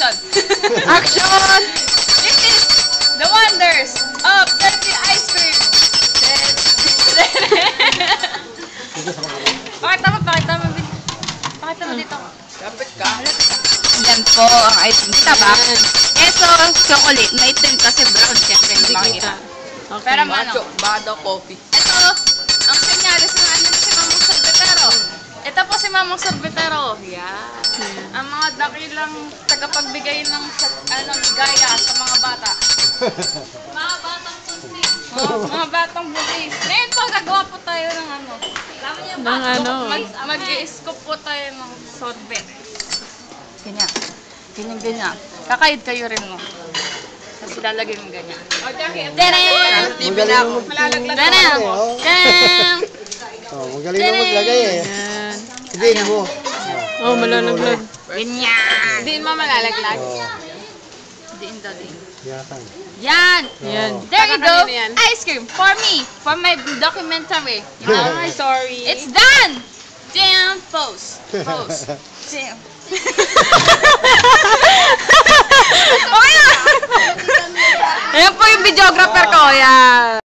Action! Action! This is the wonders of dirty ice cream. Pakita mo dito. Kapit ka. Yan po ang ice cream. Kita ba? Ito, chocolate. Maitim kasi brown. Siyempre, hindi makita. Okay. Pero ano? Bado coffee. Ito, ang senyalis ng ano si Mamang Sorbetero. Ito po si Mamang Sorbetero. Yan. Ang mga dakilang tagapagbigay ng gaya sa mga bata. Mga batang buntis. Mga batang buntis. Ngayon po, gagawa po tayo ng ano. Ng ano? Mag-i-scoop po tayo ng sorbet. Ganyan. Ganyan. Kakayod kayo rin mo. Tapos ilalagay mo ganyan. Tadam! TV na ako. Tadam! Tadam! Magaling na maglagay eh. Yan. Hindi mo. Oh, malalaglag. Ganyan! Hindi mo malalaglag. Diin daw, diin. Yatang. Yan! Yan. There you go! Kanina yan. Ice cream! For me! For my documentary! Ay, sorry. It's done! Damn! Pose! Pose! Damn! Okay na! Ayan po yung videographer ko. Yan!